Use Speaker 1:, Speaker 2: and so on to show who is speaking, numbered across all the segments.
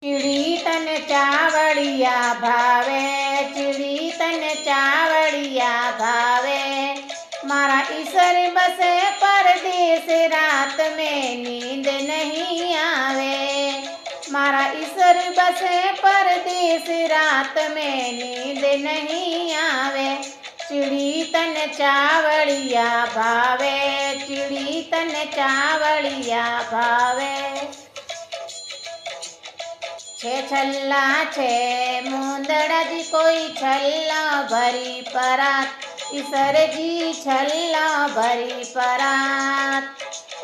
Speaker 1: ચીડી તને ચાવડિયા ભાવે, ચીડી તને ચાવડિયા ભાવે। મારા ઈસર બસે પરદેશ, રાત में नींद नहीं आवे। મારા ઈસર બસે પરદેશ, રાત में नींद नहीं आवे। ચીડી તને ચાવડિયા ભાવે, ચીડી તને ચાવડિયા ભાવે। छे छल्ला छे मुंदड़ा जी कोई छल्ला भरी परात, ईसर जी छल्ला भरी परात।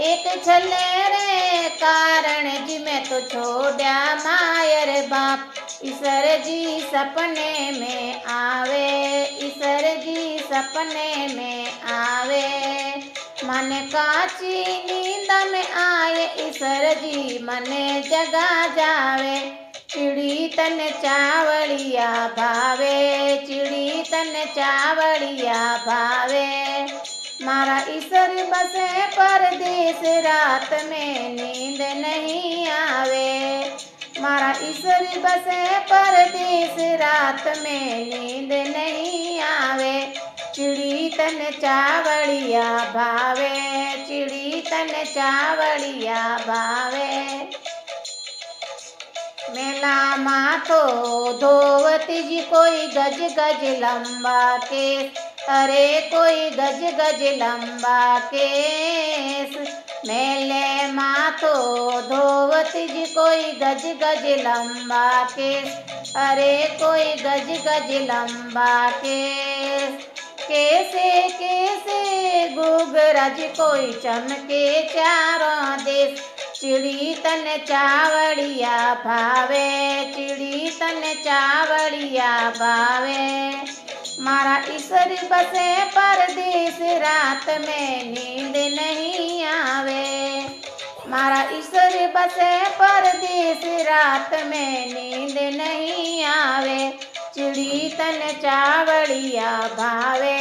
Speaker 1: एक छल्ले रे कारण जी मैं तो छोड़ा मायर बाप, ईसर जी सपने में आवे, ईसर जी सपने में आवे। मने काची नींद में आए, ईसर जी मने जगा जावे। ચીડી તને ચાવડિયા ભાવે, ચીડી તને ચાવડિયા ભાવે। મારા ઈસર બસે પરદેશ, રાત में नींद नहीं आवे। મારા ઈસર બસે પરદેશ, રાત में नींद नहीं आवे। ચીડી તને ચાવડિયા ભાવે, ચીડી તને ચાવડિયા ભાવે। मेला माथो धोवती जी कोई गज गज लंबा केस, अरे कोई गज गज लंबा केस। मेले माथो धोवती जी कोई गज गज लंबा केस, अरे कोई गज गज लंबा केस। कैसे कैसे घूघरा जी कोई चमके चारों देश। ચીડી તને ચાવડિયા ભાવે, ચીડી તને ચાવડિયા ભાવે। મારા ઈસર બસે પરદેશ, રાત में नींद नहीं आवे। મારા ઈસર બસે પરદેશ, રાત में नींद नहीं आवे। ચીડી તને ચાવડિયા ભાવે,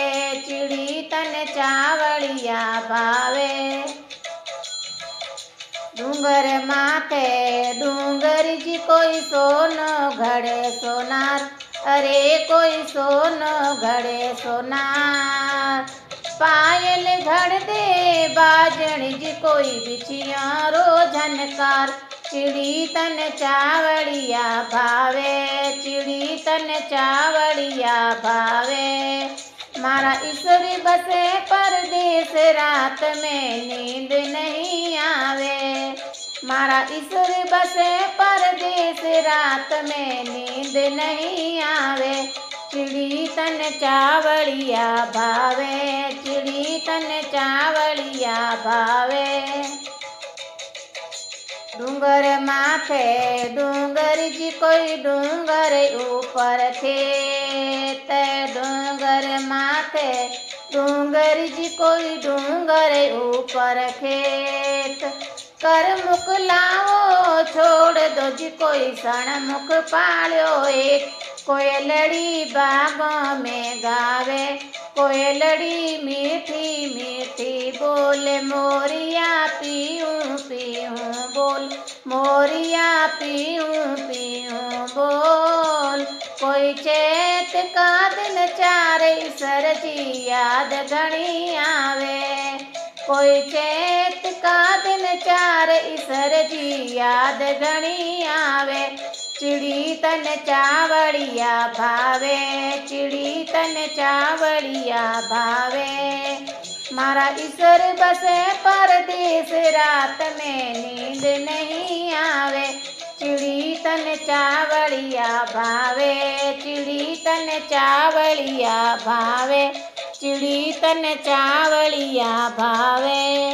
Speaker 1: ચીડી તને ચાવડિયા ભાવે। डूंगर माथे डूंगर जी कोई सोनो घड़े सोनार, अरे कोई सोनो घड़े सोनार। पायल घड़ दे बाजण जी कोई बिछिया रो झनकार। ચીડી તને ચાવડિયા ભાવે, ચીડી તને ચાવડિયા ભાવે। મારા ઈસર બસે પરદેશ, રાત में नींद नहीं आवे। મારા ઈસર બસે પરદેશ, રાત में नींद नहीं आवे। ચીડી તને ચાવડિયા ભાવે, ચીડી તને ચાવડિયા ભાવે। डूंगर माथे डूंगर जी कोई डूंगर ऊपर थे, ते डूंगर माथे डूंगर जी कोई डूंगर ऊपर खेत। कर मुख लाओ छोड़ दो जी कोई सणमुख पाल्यो एक। कोयलड़ी बागों में गावे, कोयलड़ी मीठी मीठी बोले, मोरिया पीऊँ पीऊँ बोल, मोरिया पीऊँ पीऊँ बोल। कोई चैत का दिन चारे, ईसर जी याद घणी आवे। कोई चैत का दिन चारे, ईसर जी याद घणी आवे। ચીડી તને ચાવડિયા ભાવે, ચીડી તને ચાવડિયા ભાવે। મારા ઈસર બસે પરદેશ, રાત में नींद नहीं आवे। ચીડી તને ચાવડિયા ભાવે, ચીડી તને ચાવડિયા ભાવે, ચીડી તને ચાવડિયા ભાવે।